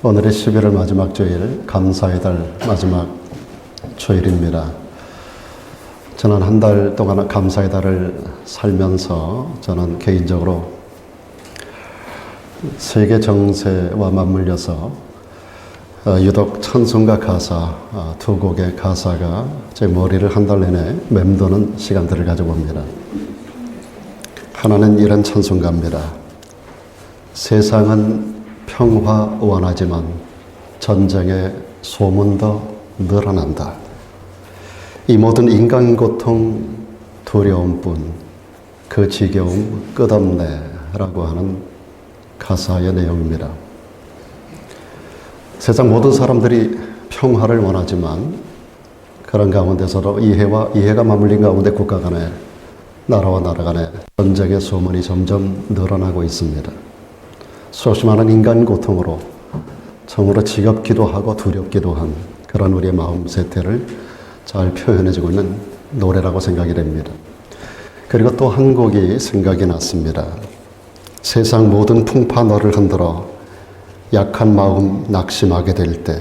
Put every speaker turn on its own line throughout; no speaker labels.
오늘이 11월 마지막 주일, 감사의 달 마지막 주일입니다. 저는 한 달 동안 감사의 달을 살면서 저는 개인적으로 세계 정세와 맞물려서 유독 찬송가 가사, 두 곡의 가사가 제 머리를 한 달 내내 맴도는 시간들을 가져봅니다. 하나는 이런 찬송가입니다. 세상은 평화 원하지만 전쟁의 소문도 늘어난다. 이 모든 인간 고통 두려움뿐 그 지겨움 끝없네 라고 하는 가사의 내용입니다. 세상 모든 사람들이 평화를 원하지만 그런 가운데서도 이해가 맞물린 가운데 국가 간에 나라와 나라 간에 전쟁의 소문이 점점 늘어나고 있습니다. 수없이 많은 인간 고통으로 참으로 지겹기도 하고 두렵기도 한 그런 우리의 마음 세태를 잘 표현해주고 있는 노래라고 생각이 됩니다. 그리고 또 한 곡이 생각이 났습니다. 세상 모든 풍파 너를 흔들어 약한 마음 낙심하게 될 때,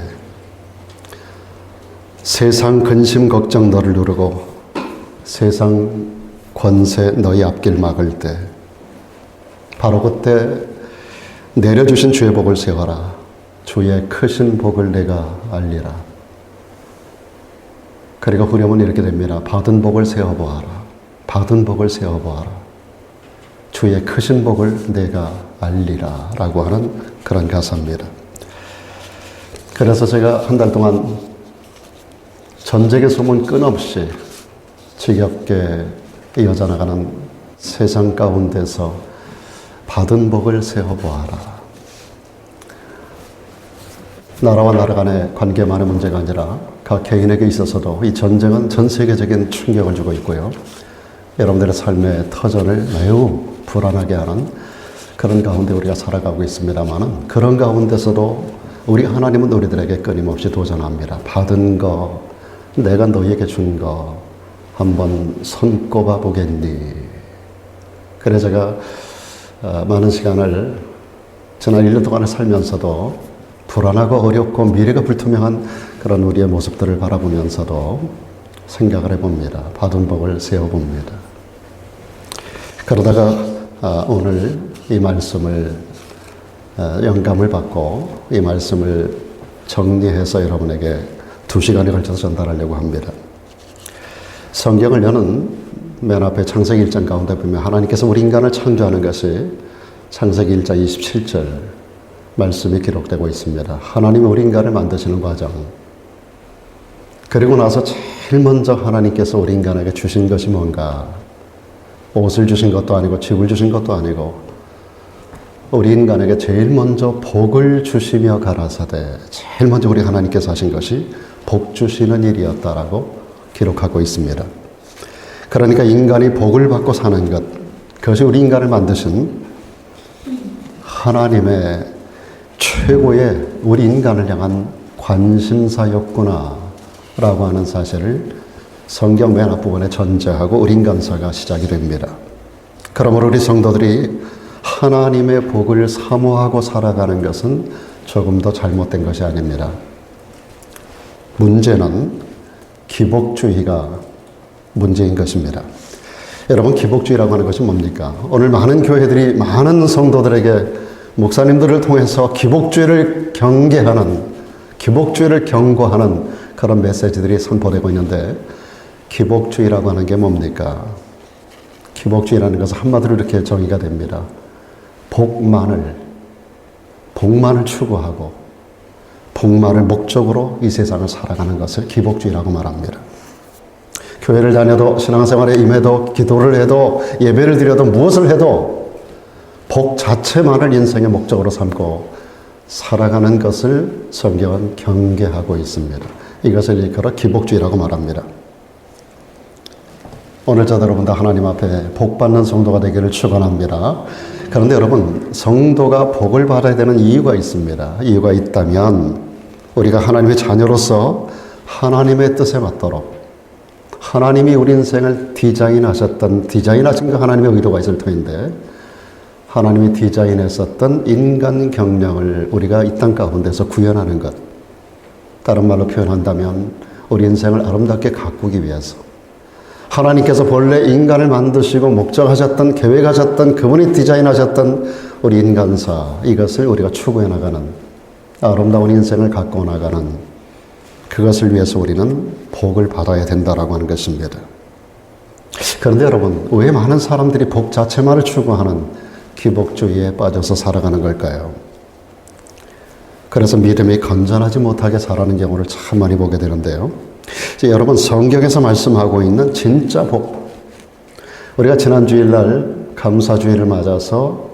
세상 근심 걱정 너를 누르고 세상 권세 너희 앞길 막을 때, 바로 그때 내려주신 주의 복을 세워라. 주의 크신 복을 내가 알리라. 그리고 후렴은 이렇게 됩니다. 받은 복을 세워보아라. 받은 복을 세워보아라. 주의 크신 복을 내가 알리라 라고 하는 그런 가사입니다. 그래서 제가 한 달 동안 전쟁의 소문 끊임없이 지겹게 이어져 나가는 세상 가운데서 받은 복을 세워보아라. 나라와 나라 간의 관계만의 문제가 아니라 각 개인에게 있어서도 이 전쟁은 전 세계적인 충격을 주고 있고요. 여러분들의 삶의 터전을 매우 불안하게 하는 그런 가운데 우리가 살아가고 있습니다만은, 그런 가운데서도 우리 하나님은 우리들에게 끊임없이 도전합니다. 받은 거, 내가 너희에게 준 거 한번 손꼽아 보겠니? 그래 제가 많은 시간을 지난 1년 동안 살면서도 불안하고 어렵고 미래가 불투명한 그런 우리의 모습들을 바라보면서도 생각을 해봅니다. 받은 복을 세워봅니다. 그러다가 오늘 이 말씀을 영감을 받고 이 말씀을 정리해서 여러분에게 2시간에 걸쳐서 전달하려고 합니다. 성경을 여는 맨 앞에 창세기 1장 가운데 보면 하나님께서 우리 인간을 창조하는 것이 창세기 1장 27절 말씀이 기록되고 있습니다. 하나님이 우리 인간을 만드시는 과정, 그리고 나서 제일 먼저 하나님께서 우리 인간에게 주신 것이 뭔가, 옷을 주신 것도 아니고 집을 주신 것도 아니고 우리 인간에게 제일 먼저 복을 주시며 가라사대, 제일 먼저 우리 하나님께서 하신 것이 복 주시는 일이었다라고 기록하고 있습니다. 그러니까 인간이 복을 받고 사는 것, 그것이 우리 인간을 만드신 하나님의 최고의 우리 인간을 향한 관심사였구나 라고 하는 사실을 성경 맨 앞부분에 전제하고 우리 인간사가 시작이 됩니다. 그러므로 우리 성도들이 하나님의 복을 사모하고 살아가는 것은 조금도 잘못된 것이 아닙니다. 문제는 기복주의가 문제인 것입니다. 여러분, 기복주의라고 하는 것이 뭡니까? 오늘 많은 교회들이 많은 성도들에게 목사님들을 통해서 기복주의를 경계하는, 기복주의를 경고하는 그런 메시지들이 선포되고 있는데, 기복주의라고 하는 게 뭡니까? 기복주의라는 것은 한마디로 이렇게 정의가 됩니다. 복만을 추구하고 복만을 목적으로 이 세상을 살아가는 것을 기복주의라고 말합니다. 교회를 다녀도 신앙생활에 임해도 기도를 해도 예배를 드려도 무엇을 해도 복 자체만을 인생의 목적으로 삼고 살아가는 것을 성경은 경계하고 있습니다. 이것을 일컬어 기복주의라고 말합니다. 오늘 저도 여러분 다 하나님 앞에 복 받는 성도가 되기를 축원합니다. 그런데 여러분, 성도가 복을 받아야 되는 이유가 있습니다. 이유가 있다면 우리가 하나님의 자녀로서 하나님의 뜻에 맞도록 하나님이 우리 인생을 디자인하신 그 하나님의 의도가 있을 터인데, 하나님이 디자인했었던 인간 경영을 우리가 이 땅 가운데서 구현하는 것. 다른 말로 표현한다면 우리 인생을 아름답게 가꾸기 위해서 하나님께서 본래 인간을 만드시고 목적하셨던, 계획하셨던, 그분이 디자인하셨던 우리 인간사, 이것을 우리가 추구해 나가는, 아름다운 인생을 가꾸어 나가는, 그것을 위해서 우리는 복을 받아야 된다라고 하는 것입니다. 그런데 여러분, 왜 많은 사람들이 복 자체만을 추구하는 기복주의에 빠져서 살아가는 걸까요? 그래서 믿음이 건전하지 못하게 살아가는 경우를 참 많이 보게 되는데요. 이제 여러분, 성경에서 말씀하고 있는 진짜 복. 우리가 지난 주일날 감사주일을 맞아서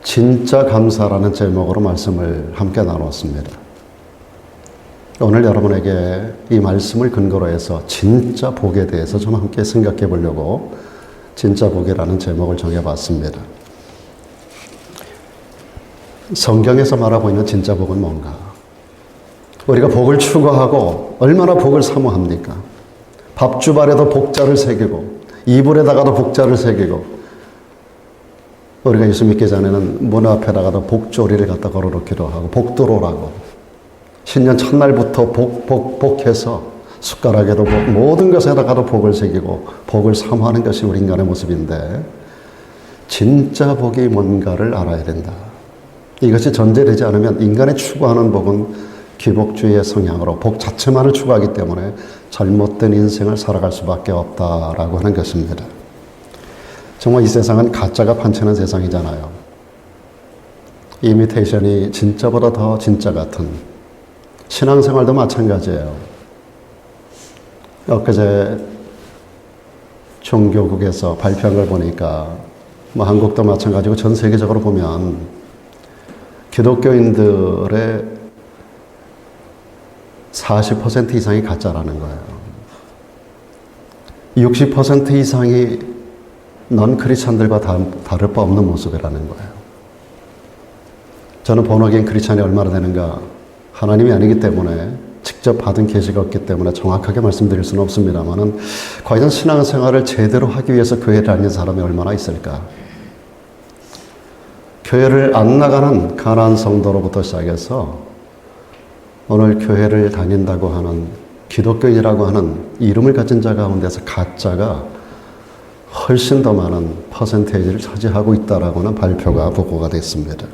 진짜 감사라는 제목으로 말씀을 함께 나눴습니다. 오늘 여러분에게 이 말씀을 근거로 해서 진짜 복에 대해서 좀 함께 생각해 보려고 진짜 복이라는 제목을 정해봤습니다. 성경에서 말하고 있는 진짜 복은 뭔가? 우리가 복을 추구하고 얼마나 복을 사모합니까? 밥주발에도 복자를 새기고 이불에다가도 복자를 새기고 우리가 예수 믿기 전에는 문 앞에다가도 복조리를 갖다 걸어놓기도 하고 복도로라고 신년 첫날부터 복해서 숟가락에도 복, 모든 것에다가도 복을 새기고 복을 사모하는 것이 우리 인간의 모습인데 진짜 복이 뭔가를 알아야 된다. 이것이 전제되지 않으면 인간이 추구하는 복은 기복주의의 성향으로 복 자체만을 추구하기 때문에 잘못된 인생을 살아갈 수밖에 없다라고 하는 것입니다. 정말 이 세상은 가짜가 판치는 세상이잖아요. 이미테이션이 진짜보다 더 진짜 같은 신앙생활도 마찬가지예요. 엊그제 종교국에서 발표한 걸 보니까 뭐 한국도 마찬가지고 전 세계적으로 보면 기독교인들의 40% 이상이 가짜라는 거예요. 60% 이상이 넌 크리스찬들과 다를 바 없는 모습이라는 거예요. 저는 본어게인 크리스찬이 얼마나 되는가 하나님이 아니기 때문에 직접 받은 계시가 없기 때문에 정확하게 말씀드릴 수는 없습니다만은 과연 신앙생활을 제대로 하기 위해서 교회를 다니는 사람이 얼마나 있을까? 교회를 안 나가는 가난한 성도로부터 시작해서 오늘 교회를 다닌다고 하는 기독교인이라고 하는 이름을 가진 자 가운데서 가짜가 훨씬 더 많은 퍼센테이지를 차지하고 있다라고 하는 발표가 보고가 됐습니다.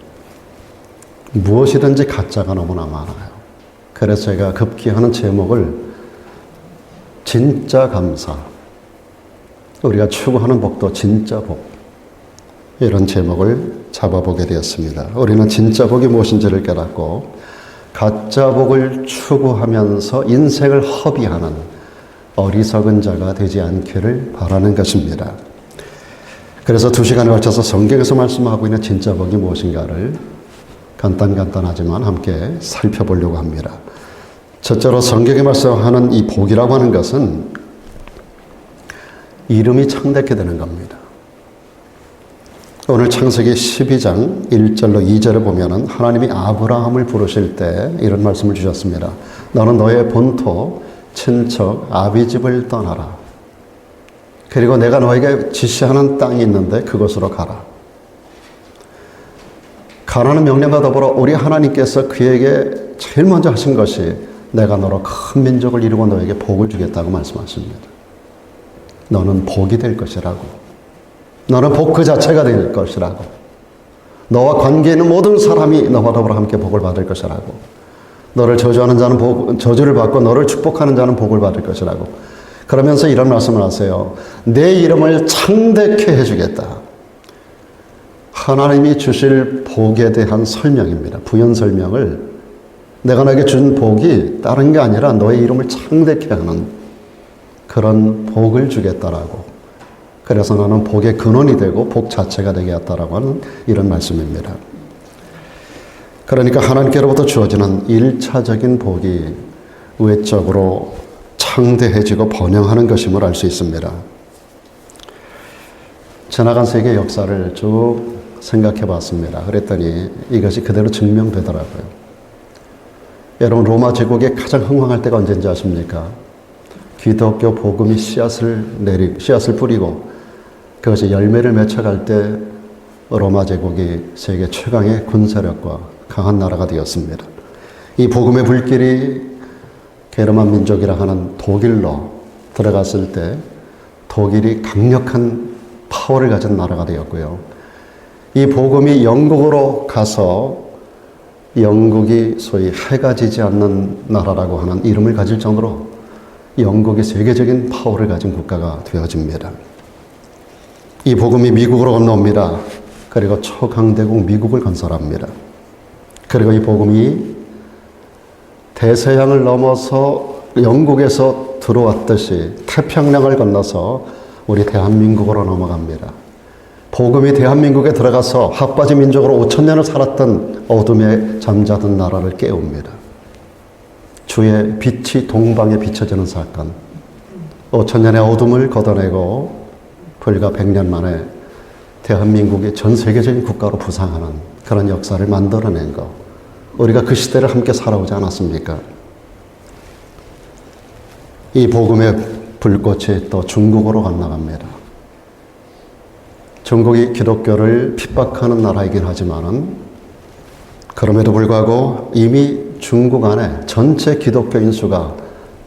무엇이든지 가짜가 너무나 많아요. 그래서 제가 급기하는 제목을 진짜 감사, 우리가 추구하는 복도 진짜 복, 이런 제목을 잡아보게 되었습니다. 우리는 진짜 복이 무엇인지를 깨닫고 가짜 복을 추구하면서 인생을 허비하는 어리석은 자가 되지 않기를 바라는 것입니다. 그래서 2시간에 걸쳐서 성경에서 말씀하고 있는 진짜 복이 무엇인가를 간단하지만 함께 살펴보려고 합니다. 첫째로 성경에 말씀하는 이 복이라고 하는 것은 이름이 창대케 되는 겁니다. 오늘 창세기 12장 1절로 2절을 보면은 하나님이 아브라함을 부르실 때 이런 말씀을 주셨습니다. 너는 너의 본토, 친척, 아비집을 떠나라. 그리고 내가 너에게 지시하는 땅이 있는데 그곳으로 가라. 가라는 명령과 더불어 우리 하나님께서 그에게 제일 먼저 하신 것이 내가 너로 큰 민족을 이루고 너에게 복을 주겠다고 말씀하십니다. 너는 복이 될 것이라고. 너는 복 그 자체가 될 것이라고. 너와 관계 있는 모든 사람이 너와 더불어 함께 복을 받을 것이라고. 너를 저주하는 자는 저주를 받고 너를 축복하는 자는 복을 받을 것이라고. 그러면서 이런 말씀을 하세요. 내 이름을 창대케 해주겠다. 하나님이 주실 복에 대한 설명입니다. 부연 설명을 내가 너에게 준 복이 다른 게 아니라 너의 이름을 창대케 하는 그런 복을 주겠다라고. 그래서 나는 복의 근원이 되고 복 자체가 되게 했다라고 하는 이런 말씀입니다. 그러니까 하나님께로부터 주어지는 1차적인 복이 외적으로 창대해지고 번영하는 것임을 알 수 있습니다. 지나간 세계 역사를 쭉 생각해 봤습니다. 그랬더니 이것이 그대로 증명되더라고요. 여러분, 로마 제국이 가장 흥왕할 때가 언제인지 아십니까? 기독교 복음이 씨앗을 뿌리고 그것이 열매를 맺혀갈 때 로마 제국이 세계 최강의 군사력과 강한 나라가 되었습니다. 이 복음의 불길이 게르만 민족이라 하는 독일로 들어갔을 때 독일이 강력한 파워를 가진 나라가 되었고요. 이 복음이 영국으로 가서 영국이 소위 해가 지지 않는 나라라고 하는 이름을 가질 정도로 영국이 세계적인 파워를 가진 국가가 되어집니다. 이 복음이 미국으로 건너옵니다. 그리고 초강대국 미국을 건설합니다. 그리고 이 복음이 대서양을 넘어서 영국에서 들어왔듯이 태평양을 건너서 우리 대한민국으로 넘어갑니다. 복음이 대한민국에 들어가서 핫바지 민족으로 5,000년을 살았던 어둠에 잠자던 나라를 깨웁니다. 주의 빛이 동방에 비춰지는 사건. 5,000년의 어둠을 걷어내고 불과 100년 만에 대한민국이 전 세계적인 국가로 부상하는 그런 역사를 만들어낸 것. 우리가 그 시대를 함께 살아오지 않았습니까? 이 복음의 불꽃이 또 중국으로 건너갑니다. 중국이 기독교를 핍박하는 나라이긴 하지만은 그럼에도 불구하고 이미 중국 안에 전체 기독교인 수가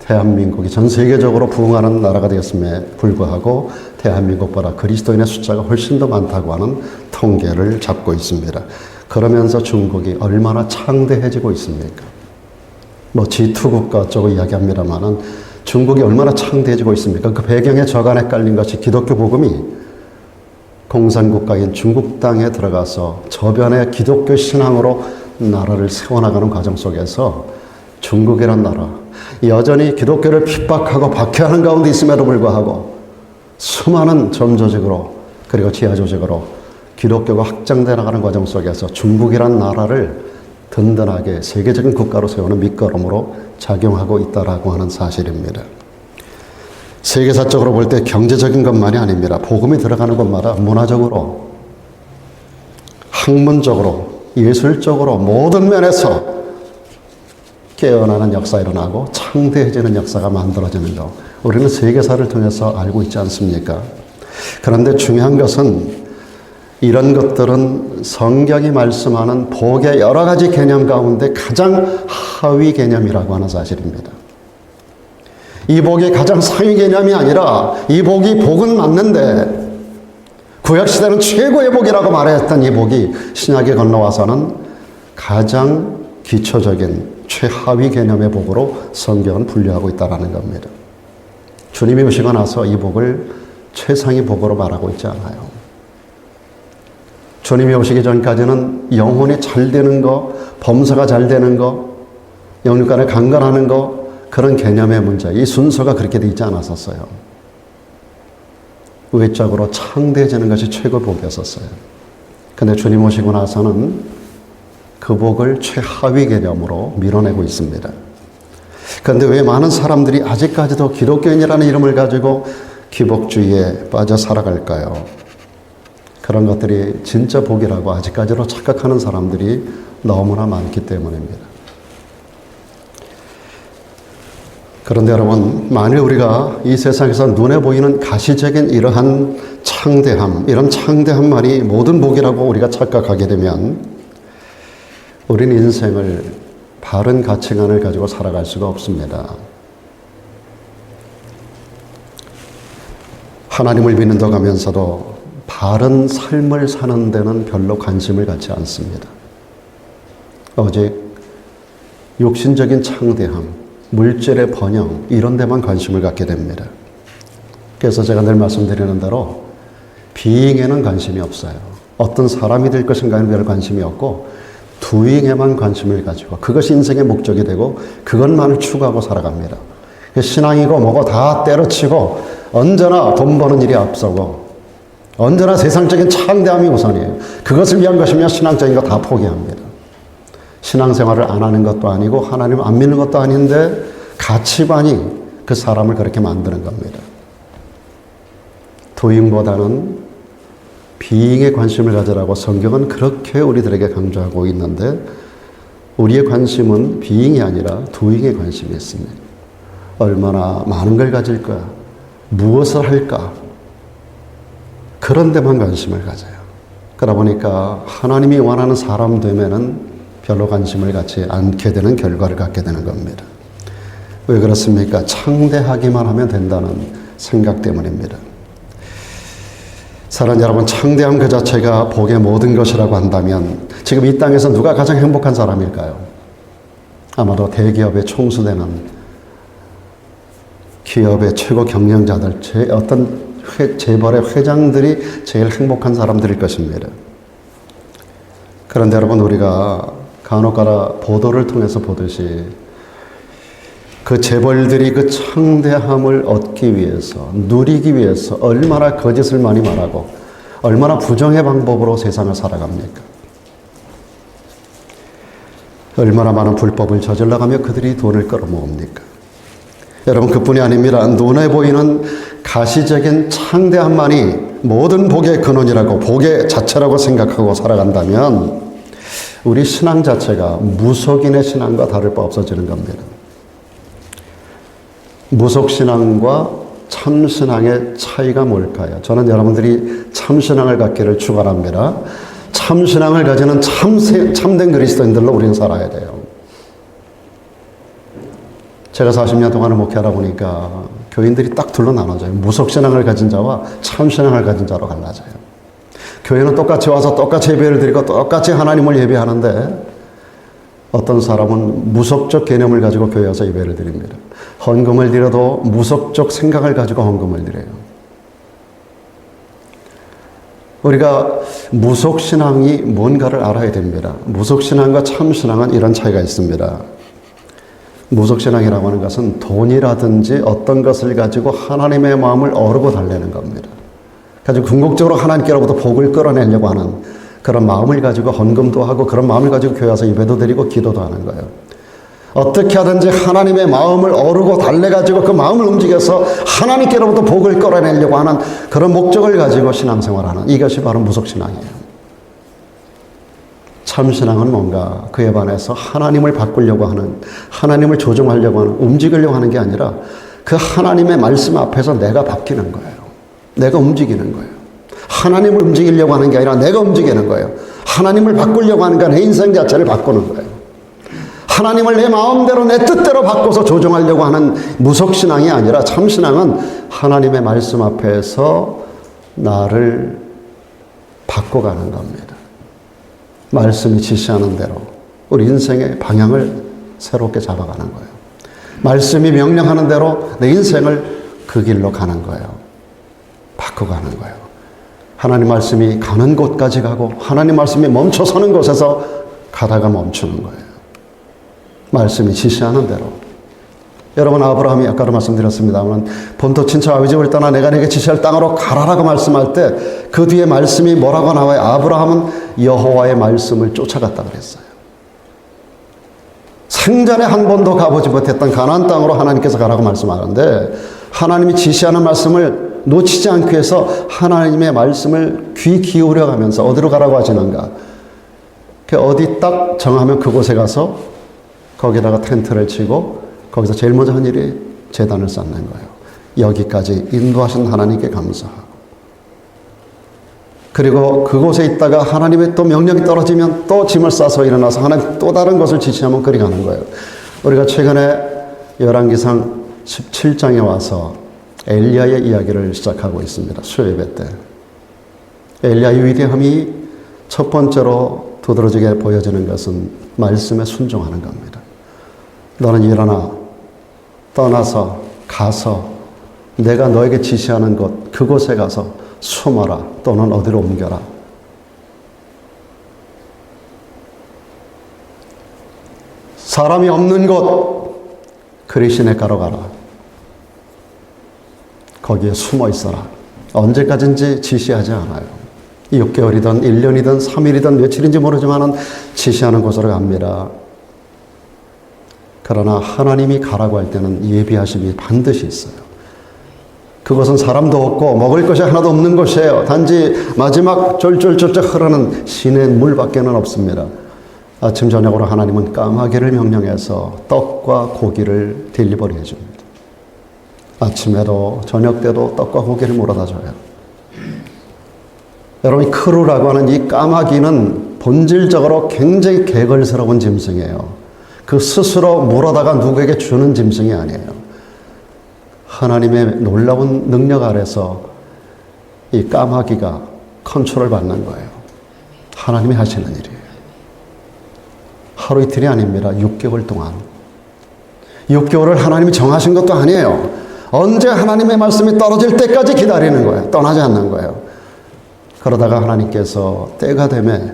대한민국이 전 세계적으로 부흥하는 나라가 되었음에 불구하고 대한민국보다 그리스도인의 숫자가 훨씬 더 많다고 하는 통계를 잡고 있습니다. 그러면서 중국이 얼마나 창대해지고 있습니까? 뭐 G2 국가 쪽을 이야기합니다만은 중국이 얼마나 창대해지고 있습니까? 그 배경에 저간에 깔린 것이 기독교 복음이 공산국가인 중국 땅에 들어가서 저변의 기독교 신앙으로 나라를 세워나가는 과정 속에서 중국이란 나라, 여전히 기독교를 핍박하고 박해하는 가운데 있음에도 불구하고 수많은 점조직으로 그리고 지하조직으로 기독교가 확장돼 나가는 과정 속에서 중국이란 나라를 든든하게 세계적인 국가로 세우는 밑거름으로 작용하고 있다라고 하는 사실입니다. 세계사적으로 볼 때 경제적인 것만이 아닙니다. 복음이 들어가는 곳마다 문화적으로, 학문적으로, 예술적으로 모든 면에서 깨어나는 역사가 일어나고 창대해지는 역사가 만들어지는 것. 우리는 세계사를 통해서 알고 있지 않습니까? 그런데 중요한 것은 이런 것들은 성경이 말씀하는 복의 여러 가지 개념 가운데 가장 하위 개념이라고 하는 사실입니다. 이 복이 가장 상위 개념이 아니라 이 복이 복은 맞는데 구약시대는 최고의 복이라고 말했던 이 복이 신약에 건너와서는 가장 기초적인 최하위 개념의 복으로 성경은 분류하고 있다는 겁니다. 주님이 오시고 나서 이 복을 최상위 복으로 말하고 있지 않아요. 주님이 오시기 전까지는 영혼이 잘 되는 거, 범사가 잘 되는 거, 영육간에 강건하는 거, 그런 개념의 문제, 이 순서가 그렇게 되어 있지 않았었어요. 외적으로 창대해지는 것이 최고 복이었었어요. 근데 주님 오시고 나서는 그 복을 최하위 개념으로 밀어내고 있습니다. 그런데 왜 많은 사람들이 아직까지도 기독교인이라는 이름을 가지고 기복주의에 빠져 살아갈까요? 그런 것들이 진짜 복이라고 아직까지도 착각하는 사람들이 너무나 많기 때문입니다. 그런데 여러분, 만일 우리가 이 세상에서 눈에 보이는 가시적인 이러한 창대함, 이런 창대함만이 모든 복이라고 우리가 착각하게 되면 우리는 인생을 바른 가치관을 가지고 살아갈 수가 없습니다. 하나님을 믿는다고 하면서도 바른 삶을 사는 데는 별로 관심을 갖지 않습니다. 오직 육신적인 창대함, 물질의 번영, 이런 데만 관심을 갖게 됩니다. 그래서 제가 늘 말씀드리는 대로 비잉에는 관심이 없어요. 어떤 사람이 될 것인가에는 별 관심이 없고 두잉에만 관심을 가지고 그것이 인생의 목적이 되고 그것만을 추구하고 살아갑니다. 신앙이고 뭐고 다 때려치고 언제나 돈 버는 일이 앞서고 언제나 세상적인 창대함이 우선이에요. 그것을 위한 것이면 신앙적인 거 다 포기합니다. 신앙생활을 안 하는 것도 아니고 하나님 안 믿는 것도 아닌데 가치관이 그 사람을 그렇게 만드는 겁니다. 도잉보다는 비잉에 관심을 가지라고 성경은 그렇게 우리들에게 강조하고 있는데 우리의 관심은 비잉이 아니라 도잉에 관심이 있습니다. 얼마나 많은 걸 가질까? 무엇을 할까? 그런 데만 관심을 가져요. 그러다 보니까 하나님이 원하는 사람 되면은 별로 관심을 갖지 않게 되는 결과를 갖게 되는 겁니다. 왜 그렇습니까? 창대하기만 하면 된다는 생각 때문입니다. 사랑 여러분, 창대함 그 자체가 복의 모든 것이라고 한다면 지금 이 땅에서 누가 가장 행복한 사람일까요? 아마도 대기업에 총수되는 기업의 최고 경영자들, 어떤 재벌의 회장들이 제일 행복한 사람들일 것입니다. 그런데 여러분, 우리가 간혹가다 보도를 통해서 보듯이 그 재벌들이 그 창대함을 얻기 위해서, 누리기 위해서 얼마나 거짓을 많이 말하고 얼마나 부정의 방법으로 세상을 살아갑니까? 얼마나 많은 불법을 저질러가며 그들이 돈을 끌어모읍니까? 여러분, 그뿐이 아닙니다. 눈에 보이는 가시적인 창대함만이 모든 복의 근원이라고, 복의 자체라고 생각하고 살아간다면 우리 신앙 자체가 무속인의 신앙과 다를 바 없어지는 겁니다. 무속신앙과 참신앙의 차이가 뭘까요? 저는 여러분들이 참신앙을 갖기를 축원합니다. 참신앙을 가지는 참된 그리스도인들로 우리는 살아야 돼요. 제가 40년 동안을 목회하다 보니까 교인들이 딱 둘로 나눠져요. 무속신앙을 가진 자와 참신앙을 가진 자로 갈라져요. 교회는 똑같이 와서 똑같이 예배를 드리고 똑같이 하나님을 예배하는데 어떤 사람은 무속적 개념을 가지고 교회에 와서 예배를 드립니다. 헌금을 드려도 무속적 생각을 가지고 헌금을 드려요. 우리가 무속신앙이 뭔가를 알아야 됩니다. 무속신앙과 참신앙은 이런 차이가 있습니다. 무속신앙이라고 하는 것은 돈이라든지 어떤 것을 가지고 하나님의 마음을 어르고 달래는 겁니다. 가지고 궁극적으로 하나님께로부터 복을 끌어내려고 하는 그런 마음을 가지고 헌금도 하고 그런 마음을 가지고 교회 와서 예배도 드리고 기도도 하는 거예요. 어떻게 하든지 하나님의 마음을 어르고 달래가지고 그 마음을 움직여서 하나님께로부터 복을 끌어내려고 하는 그런 목적을 가지고 신앙생활하는, 이것이 바로 무속신앙이에요. 참신앙은 뭔가 그에 반해서 하나님을 바꾸려고 하는, 하나님을 조종하려고 하는, 움직이려고 하는 게 아니라 그 하나님의 말씀 앞에서 내가 바뀌는 거예요. 내가 움직이는 거예요. 하나님을 움직이려고 하는 게 아니라 내가 움직이는 거예요. 하나님을 바꾸려고 하는 게 내 인생 자체를 바꾸는 거예요. 하나님을 내 마음대로 내 뜻대로 바꿔서 조종하려고 하는 무속신앙이 아니라 참신앙은 하나님의 말씀 앞에서 나를 바꿔가는 겁니다. 말씀이 지시하는 대로 우리 인생의 방향을 새롭게 잡아가는 거예요. 말씀이 명령하는 대로 내 인생을 그 길로 가는 거예요. 바꿔가는 거예요. 하나님 말씀이 가는 곳까지 가고 하나님 말씀이 멈춰서는 곳에서 가다가 멈추는 거예요. 말씀이 지시하는 대로. 여러분, 아브라함이 아까도 말씀드렸습니다만 본토 친척 아비 집을 떠나 내가 네게 지시할 땅으로 가라라고 말씀할 때 그 뒤에 말씀이 뭐라고 나와요? 아브라함은 여호와의 말씀을 쫓아갔다 그랬어요. 생전에 한 번도 가보지 못했던 가나안 땅으로 하나님께서 가라고 말씀하는데 하나님이 지시하는 말씀을 놓치지 않기 위해서 하나님의 말씀을 귀 기울여 가면서 어디로 가라고 하시는가? 어디 딱 정하면 그곳에 가서 거기다가 텐트를 치고 거기서 제일 먼저 한 일이 제단을 쌓는 거예요. 여기까지 인도하신 하나님께 감사하고. 그리고 그곳에 있다가 하나님의 또 명령이 떨어지면 또 짐을 싸서 일어나서 하나님 또 다른 것을 지시하면 그리 가는 거예요. 우리가 최근에 열왕기상 17장에 와서 엘리야의 이야기를 시작하고 있습니다. 수요예배 때. 엘리야의 위대함이 첫 번째로 두드러지게 보여지는 것은 말씀에 순종하는 겁니다. 너는 일어나 떠나서 가서 내가 너에게 지시하는 곳 그곳에 가서 숨어라 또는 어디로 옮겨라. 사람이 없는 곳 그리 시냇가로 가라. 거기에 숨어 있어라. 언제까지인지 지시하지 않아요. 6개월이든 1년이든 3일이든 며칠인지 모르지만 지시하는 곳으로 갑니다. 그러나 하나님이 가라고 할 때는 예비하심이 반드시 있어요. 그것은 사람도 없고 먹을 것이 하나도 없는 곳이에요. 단지 마지막 쫄쫄쫄쫄 흐르는 시냇 물밖에는 없습니다. 아침 저녁으로 하나님은 까마귀를 명령해서 떡과 고기를 딜리버리 해줍니다. 아침에도 저녁 때도 떡과 고기를 몰아다 줘요. 여러분, 크루라고 하는 이 까마귀는 본질적으로 굉장히 개걸스러운 짐승이에요. 그 스스로 물어다가 누구에게 주는 짐승이 아니에요. 하나님의 놀라운 능력 아래서 이 까마귀가 컨트롤 받는 거예요. 하나님이 하시는 일이에요. 하루 이틀이 아닙니다. 6개월 동안. 6개월을 하나님이 정하신 것도 아니에요. 언제 하나님의 말씀이 떨어질 때까지 기다리는 거예요. 떠나지 않는 거예요. 그러다가 하나님께서 때가 되매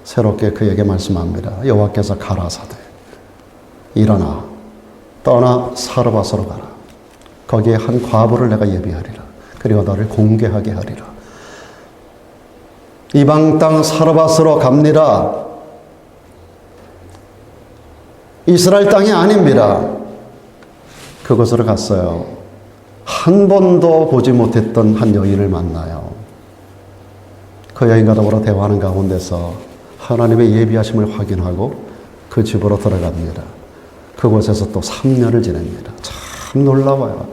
새롭게 그에게 말씀합니다. 여호와께서 가라사대 일어나 떠나 사르밧으로 가라. 거기에 한 과부를 내가 예비하리라. 그리고 너를 공개하게 하리라. 이방 땅 사르밧으로 갑니다. 이스라엘 땅이 아닙니다. 그곳으로 갔어요. 한 번도 보지 못했던 한 여인을 만나요. 그 여인과 더불어 대화하는 가운데서 하나님의 예비하심을 확인하고 그 집으로 들어갑니다. 그곳에서 또 3년을 지냅니다. 참 놀라워요.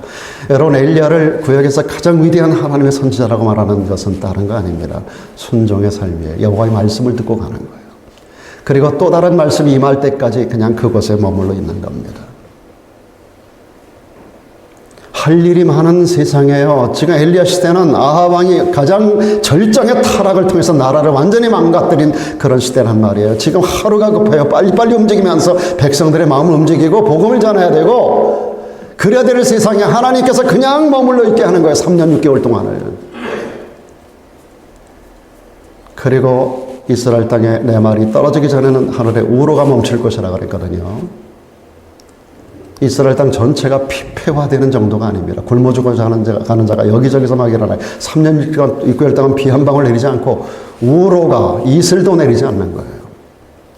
여러분, 엘리야를 구약에서 가장 위대한 하나님의 선지자라고 말하는 것은 다른 거 아닙니다. 순종의 삶이에요. 여호와의 말씀을 듣고 가는 거예요. 그리고 또 다른 말씀이 임할 때까지 그냥 그곳에 머물러 있는 겁니다. 할 일이 많은 세상이에요. 지금 엘리야 시대는 아합 왕이 가장 절정의 타락을 통해서 나라를 완전히 망가뜨린 그런 시대란 말이에요. 지금 하루가 급해요. 빨리빨리 움직이면서 백성들의 마음을 움직이고 복음을 전해야 되고 그래야 될 세상에 하나님께서 그냥 머물러 있게 하는 거예요. 3년 6개월 동안을. 그리고 이스라엘 땅에 내 말이 떨어지기 전에는 하늘에 우로가 멈출 것이라 그랬거든요. 이스라엘 땅 전체가 피폐화되는 정도가 아닙니다. 굶어 죽어 가는 자가 여기저기서 막 일어나요. 3년 6개월 동안 비 한 방울 내리지 않고 우로가 이슬도 내리지 않는 거예요.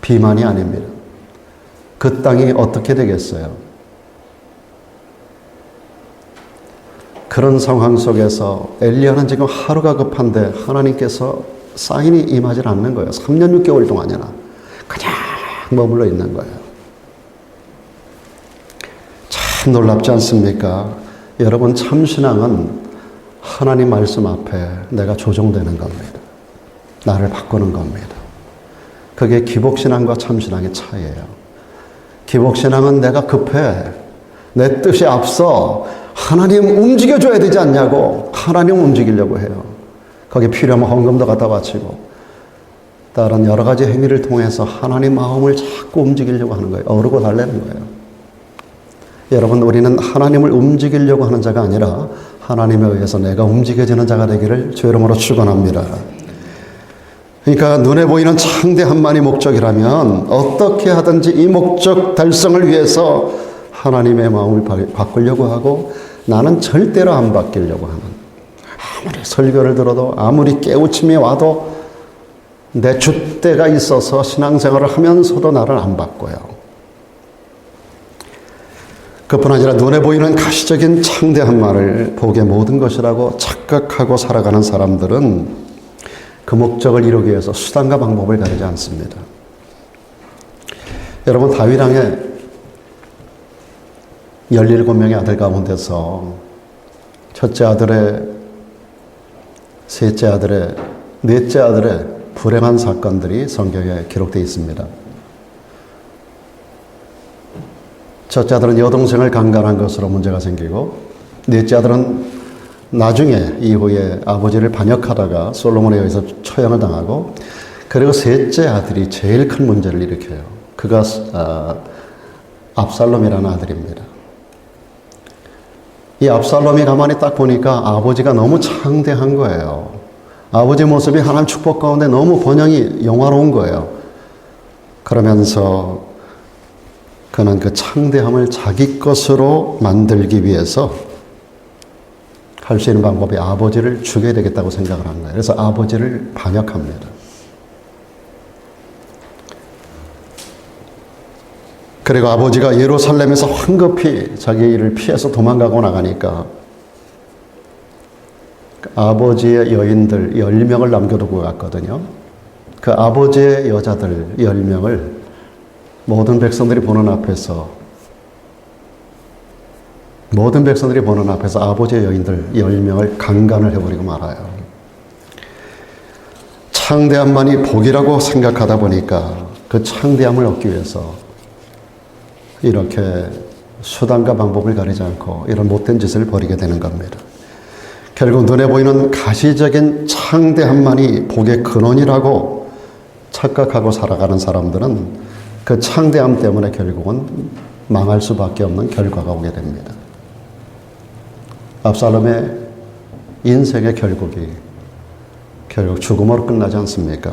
비만이 아닙니다. 그 땅이 어떻게 되겠어요? 그런 상황 속에서 엘리야는 지금 하루가 급한데 하나님께서 사인이 임하지 않는 거예요. 3년 6개월 동안이나 그냥 머물러 있는 거예요. 참 놀랍지 않습니까? 여러분, 참신앙은 하나님 말씀 앞에 내가 조종되는 겁니다. 나를 바꾸는 겁니다. 그게 기복신앙과 참신앙의 차이예요. 기복신앙은 내가 급해. 내 뜻이 앞서 하나님 움직여줘야 되지 않냐고 하나님 움직이려고 해요. 거기에 필요하면 헌금도 갖다 바치고 다른 여러 가지 행위를 통해서 하나님 마음을 자꾸 움직이려고 하는 거예요. 어르고 달래는 거예요. 여러분, 우리는 하나님을 움직이려고 하는 자가 아니라 하나님에 의해서 내가 움직여지는 자가 되기를 주의 이름으로 축원합니다. 그러니까 눈에 보이는 창대함만이 목적이라면 어떻게 하든지 이 목적 달성을 위해서 하나님의 마음을 바꾸려고 하고 나는 절대로 안 바뀌려고 하는, 아무리 설교를 들어도 아무리 깨우침이 와도 내 줏대가 있어서 신앙생활을 하면서도 나를 안 바꿔요. 그뿐 아니라 눈에 보이는 가시적인 창대함만을 복의 모든 것이라고 착각하고 살아가는 사람들은 그 목적을 이루기 위해서 수단과 방법을 가리지 않습니다. 여러분, 다윗 왕의 17명의 아들 가운데서 첫째 아들의, 셋째 아들의, 넷째 아들의 불행한 사건들이 성경에 기록되어 있습니다. 첫째 아들은 여동생을 강간한 것으로 문제가 생기고, 넷째 아들은 나중에 이후에 아버지를 반역하다가 솔로몬에 의해서 처형을 당하고, 그리고 셋째 아들이 제일 큰 문제를 일으켜요. 그가 압살롬이라는 아들입니다. 이 압살롬이 가만히 딱 보니까 아버지가 너무 창대한 거예요. 아버지 모습이 하나님 축복 가운데 너무 번영이 영화로운 거예요. 그러면서 그는 그 창대함을 자기 것으로 만들기 위해서 할 수 있는 방법이 아버지를 죽여야 되겠다고 생각을 한 거예요. 그래서 아버지를 반역합니다. 그리고 아버지가 예루살렘에서 황급히 자기 일을 피해서 도망가고 나가니까 아버지의 여인들 10명을 남겨두고 갔거든요. 그 아버지의 여자들 10명을 모든 백성들이 보는 앞에서 아버지의 여인들 10명을 강간을 해버리고 말아요. 창대함만이 복이라고 생각하다 보니까 그 창대함을 얻기 위해서 이렇게 수단과 방법을 가리지 않고 이런 못된 짓을 벌이게 되는 겁니다. 결국 눈에 보이는 가시적인 창대함만이 복의 근원이라고 착각하고 살아가는 사람들은 그 창대함 때문에 결국은 망할 수밖에 없는 결과가 오게 됩니다. 압살롬의 인생의 결국이 결국 죽음으로 끝나지 않습니까?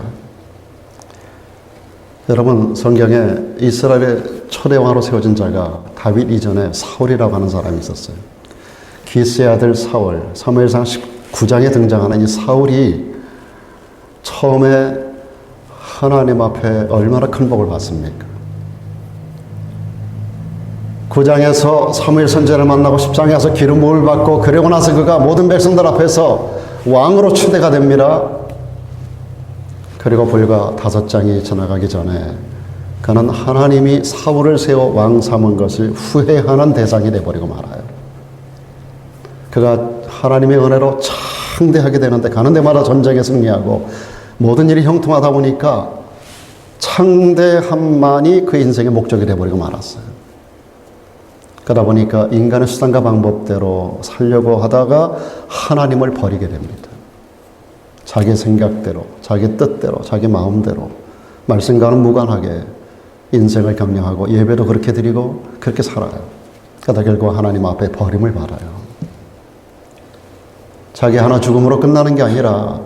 여러분, 성경에 이스라엘의 초대 왕으로 세워진 자가 다윗 이전에 사울이라고 하는 사람이 있었어요. 기스의 아들 사울, 사무엘상 19장에 등장하는 이 사울이 처음에 하나님 앞에 얼마나 큰 복을 받습니까? 9장에서 사무엘 선지자를 만나고 10장에서 기름 부음을 받고 그러고 나서 그가 모든 백성들 앞에서 왕으로 추대가 됩니다. 그리고 불과 5장이 지나가기 전에 그는 하나님이 사울을 세워 왕 삼은 것을 후회하는 대상이 되어버리고 말아요. 그가 하나님의 은혜로 창대하게 되는데 가는 데마다 전쟁에 승리하고 모든 일이 형통하다 보니까 창대함만이 그 인생의 목적이 되어버리고 말았어요. 그러다 보니까 인간의 수단과 방법대로 살려고 하다가 하나님을 버리게 됩니다. 자기 생각대로, 자기 뜻대로, 자기 마음대로 말씀과는 무관하게 인생을 경영하고 예배도 그렇게 드리고 그렇게 살아요. 그러다 결국 하나님 앞에 버림을 받아요. 자기 하나 죽음으로 끝나는 게 아니라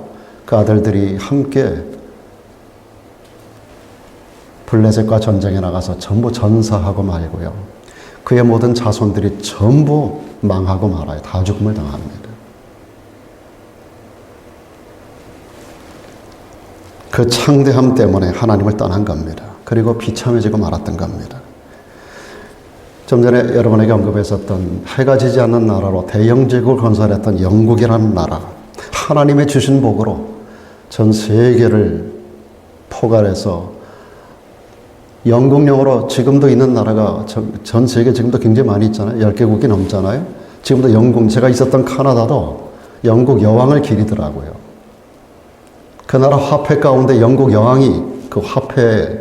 그 아들들이 함께 블레셋과 전쟁에 나가서 전부 전사하고 말고요. 그의 모든 자손들이 전부 망하고 말아요. 다 죽음을 당합니다. 그 창대함 때문에 하나님을 떠난 겁니다. 그리고 비참해지고 말았던 겁니다. 좀 전에 여러분에게 언급했었던 해가 지지 않는 나라로 대영제국을 건설했던 영국이라는 나라, 하나님의 주신 복으로 전 세계를 포괄해서 영국령으로 지금도 있는 나라가 전 세계 지금도 굉장히 많이 있잖아요. 10개국이 넘잖아요. 지금도 영국, 제가 있었던 카나다도 영국 여왕을 기리더라고요. 그 나라 화폐 가운데 영국 여왕이 그 화폐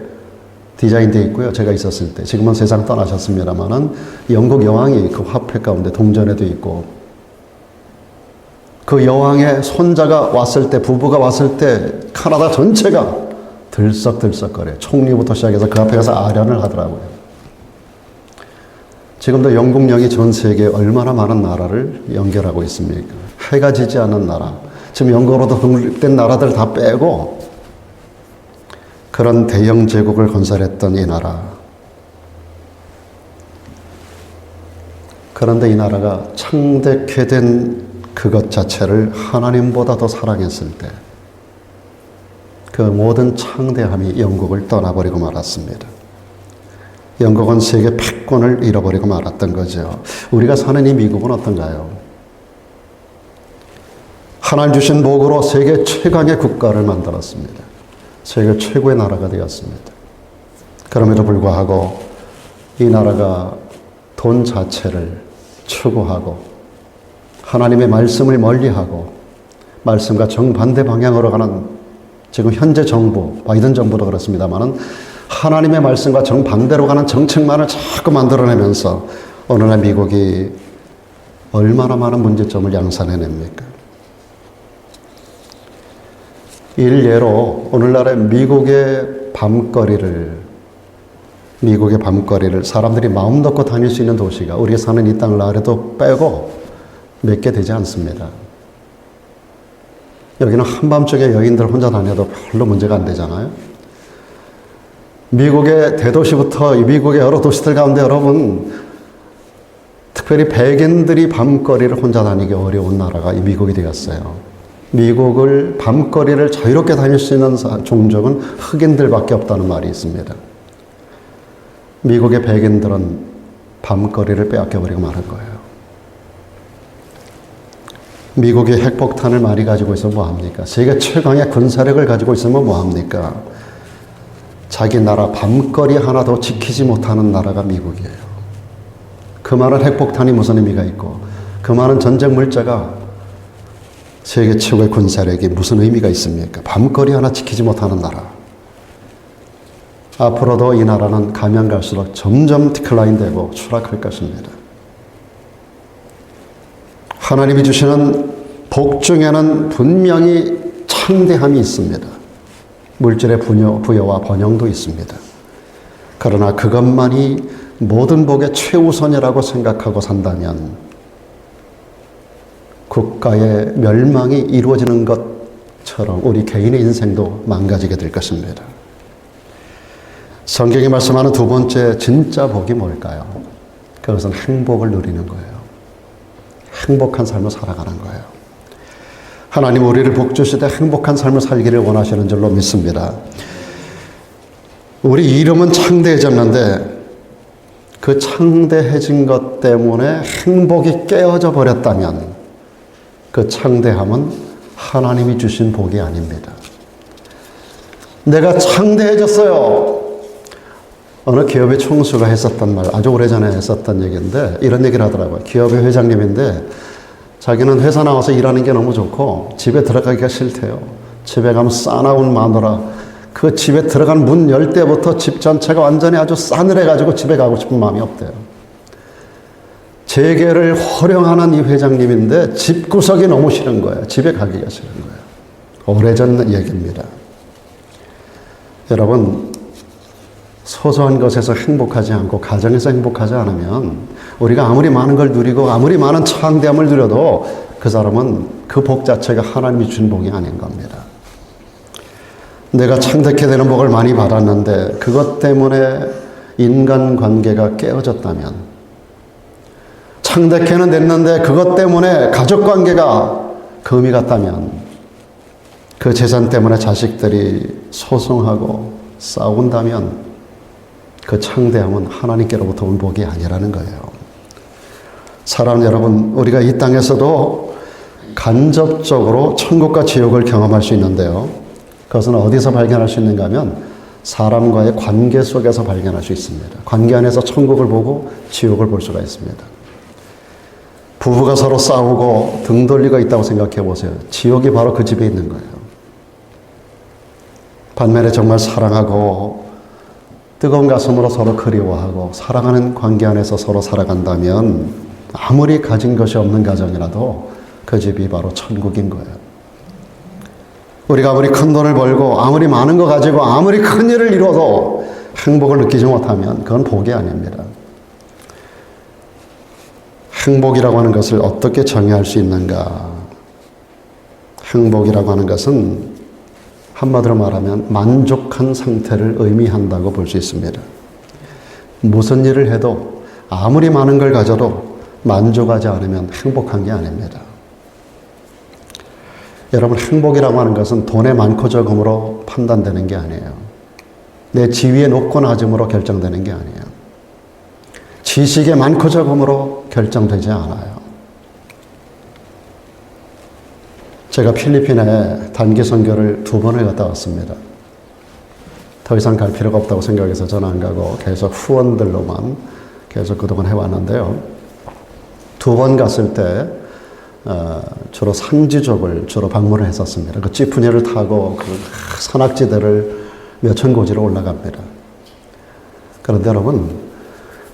디자인되어 있고요. 제가 있었을 때. 지금은 세상 떠나셨습니다만은 영국 여왕이 그 화폐 가운데 동전에도 있고 그 여왕의 손자가 왔을 때, 부부가 왔을 때 카나다 전체가 들썩들썩거려요. 총리부터 시작해서 그 앞에 가서 아련을 하더라고요. 지금도 영국령이 전 세계에 얼마나 많은 나라를 연결하고 있습니까? 해가 지지 않는 나라. 지금 영국으로도 독립된 나라들 다 빼고 그런 대영 제국을 건설했던 이 나라. 그런데 이 나라가 창대케 된 그것 자체를 하나님보다 더 사랑했을 때 그 모든 창대함이 영국을 떠나버리고 말았습니다. 영국은 세계 패권을 잃어버리고 말았던 거죠. 우리가 사는 이 미국은 어떤가요? 하나님 주신 복으로 세계 최강의 국가를 만들었습니다. 세계 최고의 나라가 되었습니다. 그럼에도 불구하고 이 나라가 돈 자체를 추구하고 하나님의 말씀을 멀리하고 말씀과 정반대 방향으로 가는 지금 현재 정부, 바이든 정부도 그렇습니다만은 하나님의 말씀과 정반대로 가는 정책만을 자꾸 만들어내면서 오늘날 미국이 얼마나 많은 문제점을 양산해냅니까? 일례로 오늘날의 미국의 밤거리를 사람들이 마음 놓고 다닐 수 있는 도시가 우리가 사는 이 땅을 아래도 빼고 몇 개 되지 않습니다. 여기는 한밤중에 여인들 혼자 다녀도 별로 문제가 안 되잖아요. 미국의 대도시부터 미국의 여러 도시들 가운데 여러분, 특별히 백인들이 밤거리를 혼자 다니기 어려운 나라가 이 미국이 되었어요. 미국을 밤거리를 자유롭게 다닐 수 있는 종족은 흑인들밖에 없다는 말이 있습니다. 미국의 백인들은 밤거리를 빼앗겨버리고 마는 거예요. 미국이 핵폭탄을 많이 가지고 있으면 뭐합니까? 세계 최강의 군사력을 가지고 있으면 뭐합니까? 자기 나라 밤거리 하나도 지키지 못하는 나라가 미국이에요. 그 많은 핵폭탄이 무슨 의미가 있고 그 많은 전쟁 물자가 세계 최고의 군사력이 무슨 의미가 있습니까? 밤거리 하나 지키지 못하는 나라. 앞으로도 이 나라는 가면 갈수록 점점 디클라인되고 추락할 것입니다. 하나님이 주시는 복 중에는 분명히 창대함이 있습니다. 물질의 부여와 번영도 있습니다. 그러나 그것만이 모든 복의 최우선이라고 생각하고 산다면 국가의 멸망이 이루어지는 것처럼 우리 개인의 인생도 망가지게 될 것입니다. 성경이 말씀하는 두 번째 진짜 복이 뭘까요? 그것은 행복을 누리는 거예요. 행복한 삶을 살아가는 거예요. 하나님 우리를 복 주시되 행복한 삶을 살기를 원하시는 줄로 믿습니다. 우리 이름은 창대해졌는데 그 창대해진 것 때문에 행복이 깨어져 버렸다면 그 창대함은 하나님이 주신 복이 아닙니다. 내가 창대해졌어요. 어느 기업의 총수가 했었던 말, 아주 오래전에 했었던 얘기인데 이런 얘기를 하더라고요. 기업의 회장님인데 자기는 회사 나와서 일하는 게 너무 좋고 집에 들어가기가 싫대요. 집에 가면 싸나운 마누라, 그 집에 들어간 문 열 때부터 집 전체가 완전히 아주 싸늘해가지고 집에 가고 싶은 마음이 없대요. 재계를 호령하는 이 회장님인데 집구석이 너무 싫은 거예요. 집에 가기가 싫은 거예요. 오래전 얘기입니다. 여러분, 소소한 것에서 행복하지 않고 가정에서 행복하지 않으면 우리가 아무리 많은 걸 누리고 아무리 많은 창대함을 누려도 그 사람은 그 복 자체가 하나님이 준 복이 아닌 겁니다. 내가 창대케 되는 복을 많이 받았는데 그것 때문에 인간관계가 깨어졌다면, 창대케는 됐는데 그것 때문에 가족관계가 금이 갔다면, 그 재산 때문에 자식들이 소송하고 싸운다면 그 창대함은 하나님께로부터 온 복이 아니라는 거예요. 사랑 여러분, 우리가 이 땅에서도 간접적으로 천국과 지옥을 경험할 수 있는데요. 그것은 어디서 발견할 수 있는가 하면 사람과의 관계 속에서 발견할 수 있습니다. 관계 안에서 천국을 보고 지옥을 볼 수가 있습니다. 부부가 서로 싸우고 등 돌리고 있다고 생각해 보세요. 지옥이 바로 그 집에 있는 거예요. 반면에 정말 사랑하고 뜨거운 가슴으로 서로 그리워하고 사랑하는 관계 안에서 서로 살아간다면 아무리 가진 것이 없는 가정이라도 그 집이 바로 천국인 거예요. 우리가 아무리 큰 돈을 벌고 아무리 많은 거 가지고 아무리 큰 일을 이루어도 행복을 느끼지 못하면 그건 복이 아닙니다. 행복이라고 하는 것을 어떻게 정의할 수 있는가? 행복이라고 하는 것은 한마디로 말하면 만족한 상태를 의미한다고 볼 수 있습니다. 무슨 일을 해도 아무리 많은 걸 가져도 만족하지 않으면 행복한 게 아닙니다. 여러분, 행복이라고 하는 것은 돈의 많고 적음으로 판단되는 게 아니에요. 내 지위의 높고 낮음으로 결정되는 게 아니에요. 지식의 많고 적음으로 결정되지 않아요. 제가 필리핀에 단기 선교를 2번을 갔다 왔습니다. 더 이상 갈 필요가 없다고 생각해서 저는 안 가고 계속 후원들로만 계속 그동안 해왔는데요. 2번 갔을 때 주로 산지족을 주로 방문을 했었습니다. 그 지프니를 타고 그 산악지대를 몇천 고지로 올라갑니다. 그런데 여러분,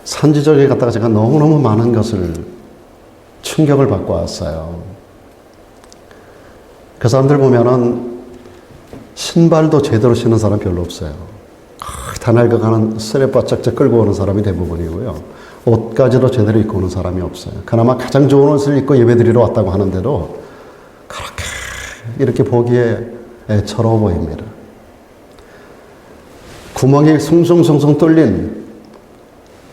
산지족에 갔다가 제가 너무너무 많은 것을 충격을 받고 왔어요. 그 사람들 보면은 신발도 제대로 신는 사람 별로 없어요. 다날거 가는 쓰레빠 짝짝 끌고 오는 사람이 대부분이고요. 옷까지도 제대로 입고 오는 사람이 없어요. 그나마 가장 좋은 옷을 입고 예배드리러 왔다고 하는데도 그렇게 이렇게 보기에 애처로워 보입니다. 구멍이 숭숭숭숭 뚫린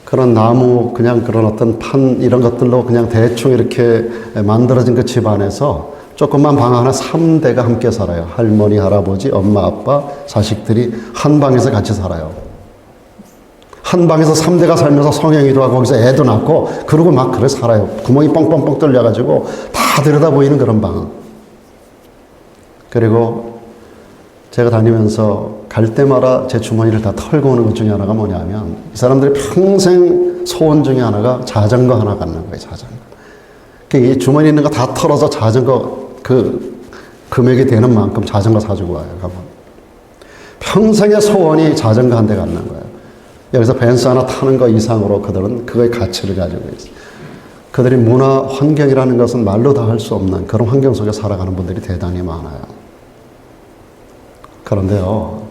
그런 나무, 그냥 그런 어떤 판 이런 것들로 그냥 대충 이렇게 만들어진 그 집 안에서 조그만 방 하나 3대가 함께 살아요. 할머니, 할아버지, 엄마, 아빠, 자식들이 한 방에서 같이 살아요. 한 방에서 3대가 살면서 성행위도 하고 거기서 애도 낳고 그러고 막 그래 살아요. 구멍이 뻥뻥뻥 뚫려가지고 다 들여다 보이는 그런 방. 그리고 제가 다니면서 갈 때마다 제 주머니를 다 털고 오는 것 중에 하나가 뭐냐면 이 사람들이 평생 소원 중에 하나가 자전거 하나 갖는 거예요. 자전거. 이 주머니 있는 거 다 털어서 자전거 그 금액이 되는 만큼 자전거 사주고 와요. 가면. 평생의 소원이 자전거 한 대 갖는 거예요. 여기서 벤츠 하나 타는 거 이상으로 그들은 그거의 가치를 가지고 있어요. 그들이 문화 환경이라는 것은 말로 다 할 수 없는 그런 환경 속에 살아가는 분들이 대단히 많아요. 그런데요,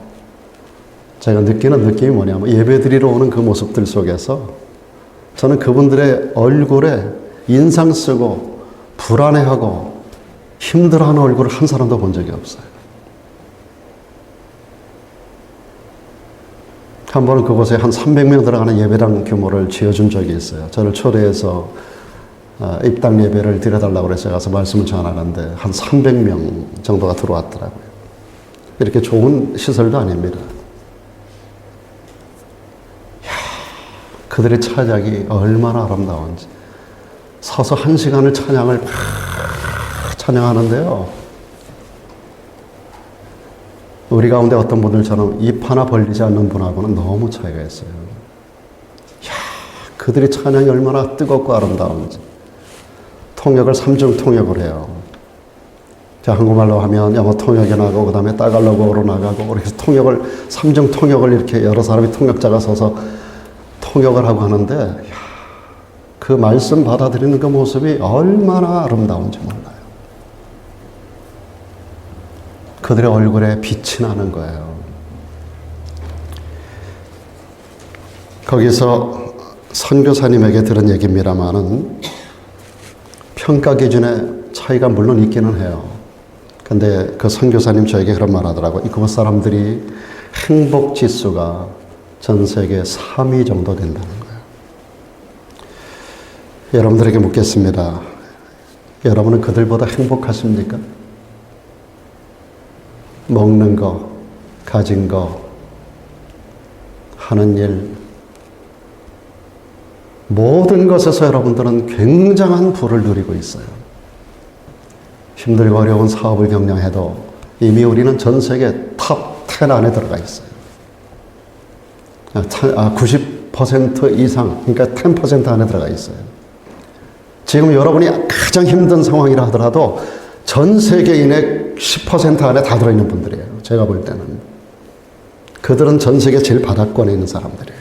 제가 느끼는 느낌이 뭐냐면 예배드리러 오는 그 모습들 속에서 저는 그분들의 얼굴에 인상 쓰고 불안해하고 힘들어하는 얼굴을 한 사람도 본 적이 없어요. 한 번은 그곳에 한 300명 들어가는 예배당 규모를 지어준 적이 있어요. 저를 초대해서 입당 예배를 드려달라고 그래서 가서 말씀을 전하는데 한 300명 정도가 들어왔더라고요. 이렇게 좋은 시설도 아닙니다. 그들의 찬양이 얼마나 아름다운지. 서서 1시간을 찬양을 막 찬양하는데요. 우리 가운데 어떤 분들처럼 입 하나 벌리지 않는 분하고는 너무 차이가 있어요. 그들의 찬양이 얼마나 뜨겁고 아름다운지. 통역을 3중 통역을 해요. 자, 한국말로 하면 영어 통역이 나가고 그 다음에 따갈로그로 나가고 그래서 통역을 3중 통역을 이렇게 여러 사람이 통역자가 서서 통역을 하고 하는데 그 말씀 받아들이는 그 모습이 얼마나 아름다운지 몰라요. 그들의 얼굴에 빛이 나는 거예요. 거기서 선교사님에게 들은 얘기입니다만은 평가 기준에 차이가 물론 있기는 해요. 근데 그 선교사님 저에게 그런 말 하더라고요. 그곳 사람들이 행복 지수가 전 세계 3위 정도 된다는 거예요. 여러분들에게 묻겠습니다. 여러분은 그들보다 행복하십니까? 먹는 거, 가진 거, 하는 일, 모든 것에서 여러분들은 굉장한 부를 누리고 있어요. 힘들고 어려운 사업을 경영해도 이미 우리는 전 세계 탑 10 안에 들어가 있어요. 90% 이상, 그러니까 10% 안에 들어가 있어요. 지금 여러분이 가장 힘든 상황이라 하더라도 전 세계인의 10% 안에 다 들어있는 분들이에요. 제가 볼 때는. 그들은 전 세계 제일 바닥권에 있는 사람들이에요.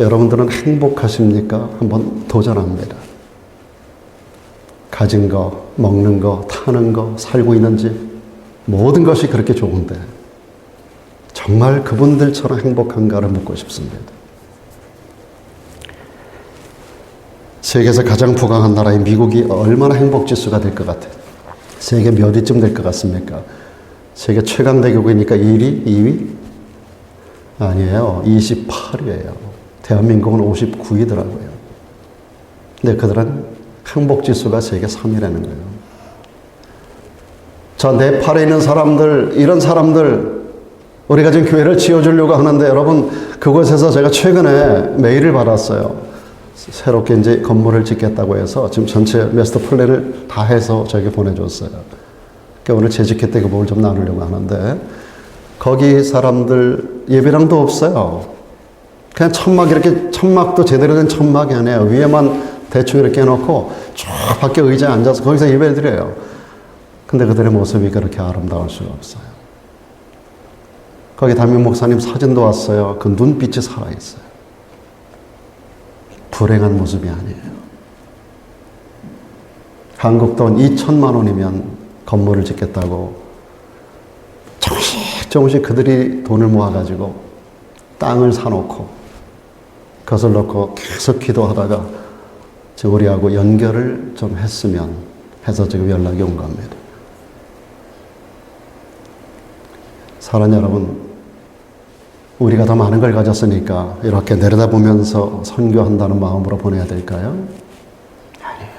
여러분들은 행복하십니까? 한번 도전합니다. 가진 거, 먹는 거, 타는 거, 살고 있는 집, 모든 것이 그렇게 좋은데 정말 그분들처럼 행복한가를 묻고 싶습니다. 세계에서 가장 부강한 나라인 미국이 얼마나 행복지수가 될 것 같아요? 세계 몇 위쯤 될 것 같습니까? 세계 최강대국이니까 1위? 2위? 아니에요. 28위예요. 대한민국은 59위더라고요. 근데 그들은 행복지수가 세계 3위라는 거예요. 저 네팔에 있는 사람들, 이런 사람들, 우리가 지금 교회를 지어주려고 하는데 여러분, 그곳에서 제가 최근에 메일을 받았어요. 새롭게 이제 건물을 짓겠다고 해서 지금 전체 마스터 플랜을 다 해서 저에게 보내줬어요. 그러니까 오늘 재직회 때 그 뭘 좀 나누려고 하는데 거기 사람들 예배당도 없어요. 그냥 천막 이렇게 천막도 제대로 된 천막이 아니에요. 위에만 대충 이렇게 해놓고 쭉 밖에 의자에 앉아서 거기서 예배를 드려요. 근데 그들의 모습이 그렇게 아름다울 수가 없어요. 거기 담임 목사님 사진도 왔어요. 그 눈빛이 살아있어요. 불행한 모습이 아니에요. 한국 돈 2천만 원이면 건물을 짓겠다고 조금씩 그들이 돈을 모아가지고 땅을 사놓고 그것을 놓고 계속 기도하다가 지금 우리하고 연결을 좀 했으면 해서 지금 연락이 온 겁니다. 사랑 여러분, 우리가 더 많은 걸 가졌으니까 이렇게 내려다보면서 선교한다는 마음으로 보내야 될까요? 아니에요.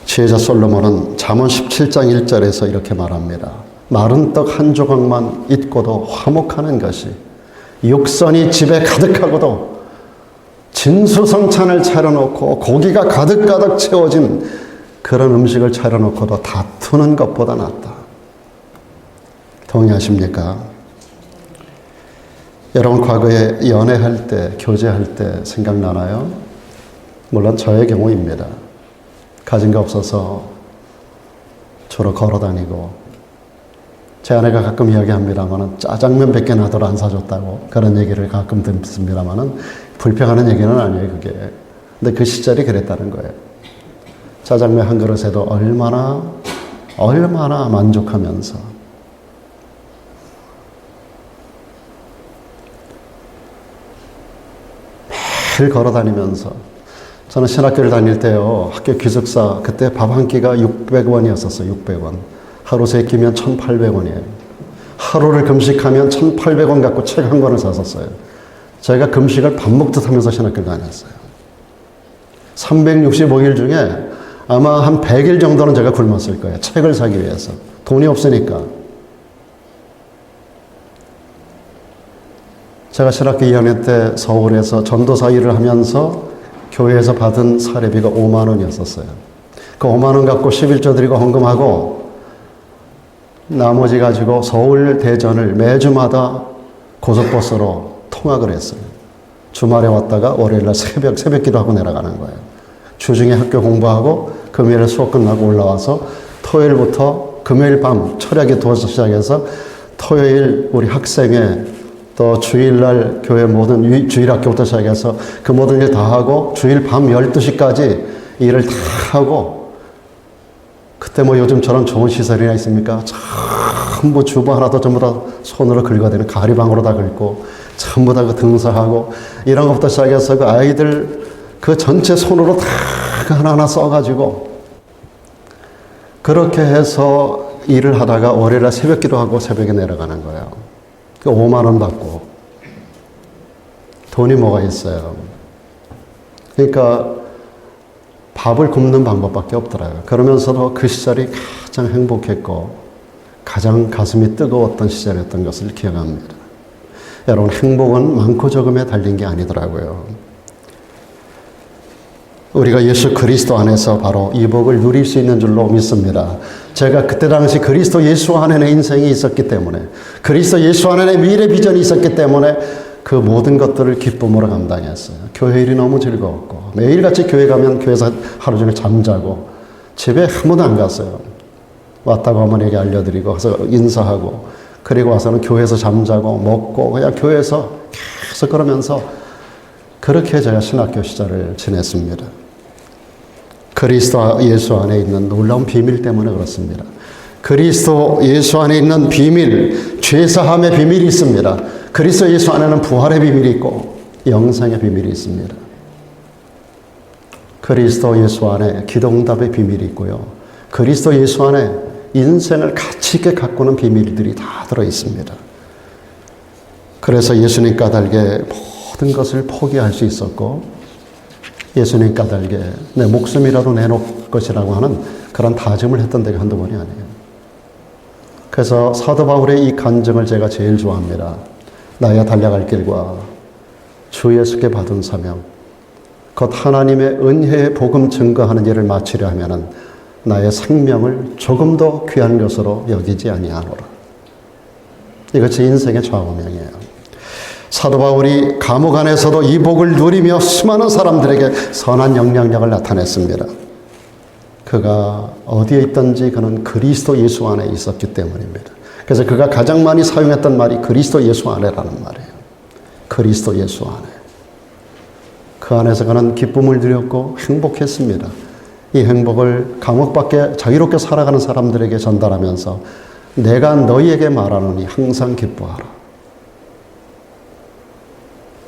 지혜자 솔로몬은 잠언 17장 1절에서 이렇게 말합니다. 마른 떡 한 조각만 있고도 화목하는 것이 육선이 집에 가득하고도 진수성찬을 차려놓고 고기가 가득가득 채워진 그런 음식을 차려놓고도 다투는 것보다 낫다. 동의하십니까? 여러분 과거에 연애할 때, 교제할 때 생각나나요? 물론 저의 경우입니다. 가진 게 없어서 주로 걸어 다니고, 제 아내가 가끔 이야기합니다만은 짜장면 100개 나더러 안 사줬다고 그런 얘기를 가끔 듣습니다만은 불평하는 얘기는 아니에요, 그게. 근데 그 시절이 그랬다는 거예요. 짜장면 한 그릇에도 얼마나 만족하면서. 매일 걸어 다니면서. 저는 신학교를 다닐 때요, 학교 기숙사, 그때 밥 한 끼가 600원이었었어요, 600원. 하루 3끼면 1,800원이에요. 하루를 금식하면 1,800원 갖고 책 한 권을 샀었어요. 저희가 금식을 밥 먹듯 하면서 신학교를 다녔어요. 365일 중에 아마 한 100일 정도는 제가 굶었을 거예요. 책을 사기 위해서. 돈이 없으니까. 제가 신학교 2학년 때 서울에서 전도사 일을 하면서 교회에서 받은 사례비가 5만 원이었었어요. 그 5만 원 갖고 11조 드리고 헌금하고 나머지 가지고 서울 대전을 매주마다 고속버스로 통학을 했어요. 주말에 왔다가 월요일날 새벽 기도하고 내려가는 거예요. 주중에 학교 공부하고 금요일에 수업 끝나고 올라와서 토요일부터 금요일 밤 철야기 도와서 시작해서 토요일 우리 학생회 또 주일날 교회 모든 주일학교부터 시작해서 그 모든 일 다 하고 주일 밤 12시까지 일을 다 하고, 그때 뭐 요즘처럼 좋은 시설이나 있습니까? 전부 주부 하나도 전부 다 손으로 긁어대는 가리방으로 다 긁고 전부 다 그 등사하고 이런 것부터 시작해서 그 아이들 그 전체 손으로 다 하나하나 써가지고 그렇게 해서 일을 하다가 월요일날 새벽 기도하고 새벽에 내려가는 거예요. 5만 원 받고. 돈이 뭐가 있어요. 그러니까 밥을 굶는 방법밖에 없더라고요. 그러면서도 그 시절이 가장 행복했고 가장 가슴이 뜨거웠던 시절이었던 것을 기억합니다. 여러분, 행복은 많고 적음에 달린 게 아니더라고요. 우리가 예수 그리스도 안에서 바로 이 복을 누릴 수 있는 줄로 믿습니다. 제가 그때 당시 그리스도 예수 안에 내 인생이 있었기 때문에, 그리스도 예수 안에 내 미래 비전이 있었기 때문에 그 모든 것들을 기쁨으로 감당했어요. 교회 일이 너무 즐거웠고 매일같이 교회 가면 교회에서 하루 종일 잠자고 집에 한 번도 안 갔어요. 왔다고 어머니에게 알려드리고 가서 인사하고 그리고 와서는 교회에서 잠자고 먹고 그냥 교회에서 계속 그러면서 그렇게 제가 신학교 시절을 지냈습니다. 그리스도 예수 안에 있는 놀라운 비밀 때문에 그렇습니다. 그리스도 예수 안에 있는 비밀, 죄사함의 비밀이 있습니다. 그리스도 예수 안에는 부활의 비밀이 있고 영생의 비밀이 있습니다. 그리스도 예수 안에 기도응답의 비밀이 있고요. 그리스도 예수 안에 인생을 가치 있게 가꾸는 비밀들이 다 들어있습니다. 그래서 예수님 까닭에 모든 것을 포기할 수 있었고 예수님 까닭에 내 목숨이라도 내놓을 것이라고 하는 그런 다짐을 했던 데가 한두 번이 아니에요. 그래서 사도 바울의 이 간증을 제가 제일 좋아합니다. 나의 달려갈 길과 주 예수께 받은 사명, 곧 하나님의 은혜의 복음 증거하는 일을 마치려 하면은 나의 생명을 조금도 귀한 것으로 여기지 아니하노라. 이것이 인생의 좌우명이에요. 사도 바울이 감옥 안에서도 이 복을 누리며 수많은 사람들에게 선한 영향력을 나타냈습니다. 그가 어디에 있든지 그는 그리스도 예수 안에 있었기 때문입니다. 그래서 그가 가장 많이 사용했던 말이 그리스도 예수 안에라는 말이에요. 그리스도 예수 안에. 그 안에서 그는 기쁨을 누렸고 행복했습니다. 이 행복을 감옥 밖에 자유롭게 살아가는 사람들에게 전달하면서 내가 너희에게 말하노니 항상 기뻐하라.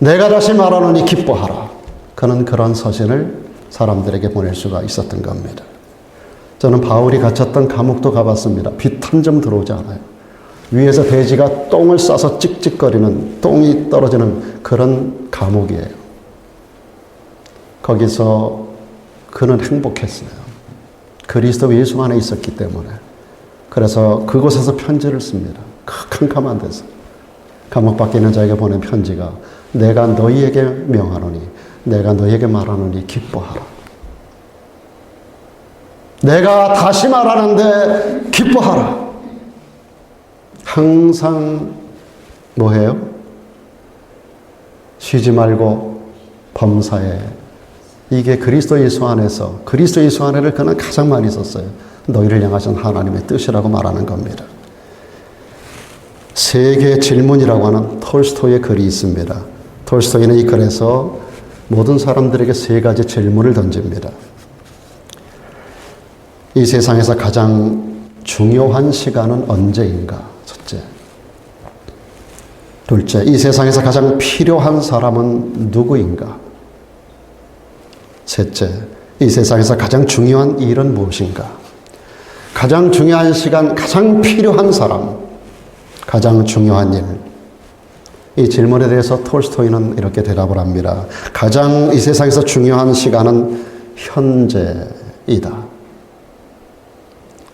내가 다시 말하노니 기뻐하라. 그는 그런 서신을 사람들에게 보낼 수가 있었던 겁니다. 저는 바울이 갇혔던 감옥도 가봤습니다. 빛 한 점 들어오지 않아요. 위에서 돼지가 똥을 싸서 찍찍거리는, 똥이 떨어지는 그런 감옥이에요. 거기서 그는 행복했어요. 그리스도 예수 안에 있었기 때문에. 그래서 그곳에서 편지를 씁니다. 캄캄한 데서. 감옥 밖에 있는 자에게 보낸 편지가 내가 너희에게 명하노니, 내가 너희에게 말하노니 기뻐하라. 내가 다시 말하는데 기뻐하라. 항상 뭐해요? 쉬지 말고 범사에 이게 그리스도 예수 안에서, 그리스도 예수 안에를 그는 가장 많이 썼어요. 너희를 향하신 하나님의 뜻이라고 말하는 겁니다. 세 개의 질문이라고 하는 톨스토이의 글이 있습니다. 톨스토이는 이 글에서 모든 사람들에게 세 가지 질문을 던집니다. 이 세상에서 가장 중요한 시간은 언제인가? 첫째. 둘째, 이 세상에서 가장 필요한 사람은 누구인가? 셋째, 이 세상에서 가장 중요한 일은 무엇인가? 가장 중요한 시간, 가장 필요한 사람, 가장 중요한 일. 이 질문에 대해서 톨스토이는 이렇게 대답을 합니다. 가장 이 세상에서 중요한 시간은 현재이다.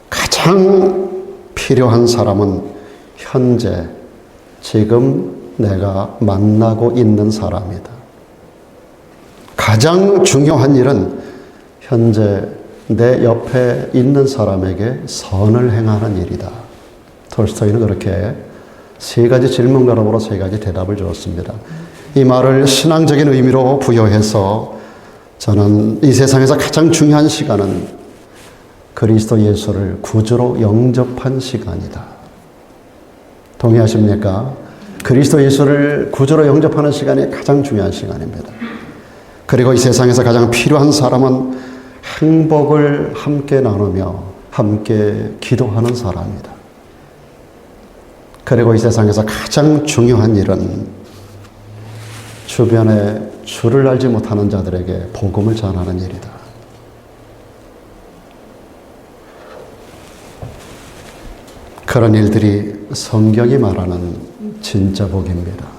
가장 필요한 사람은 현재, 지금 내가 만나고 있는 사람이다. 가장 중요한 일은 현재 내 옆에 있는 사람에게 선을 행하는 일이다. 톨스토이는 그렇게 세 가지 질문가로부터 세 가지 대답을 주었습니다. 이 말을 신앙적인 의미로 부여해서 저는 이 세상에서 가장 중요한 시간은 그리스도 예수를 구주로 영접한 시간이다. 동의하십니까? 그리스도 예수를 구주로 영접하는 시간이 가장 중요한 시간입니다. 그리고 이 세상에서 가장 필요한 사람은 행복을 함께 나누며 함께 기도하는 사람이다. 그리고 이 세상에서 가장 중요한 일은 주변에 주를 알지 못하는 자들에게 복음을 전하는 일이다. 그런 일들이 성경이 말하는 진짜 복입니다.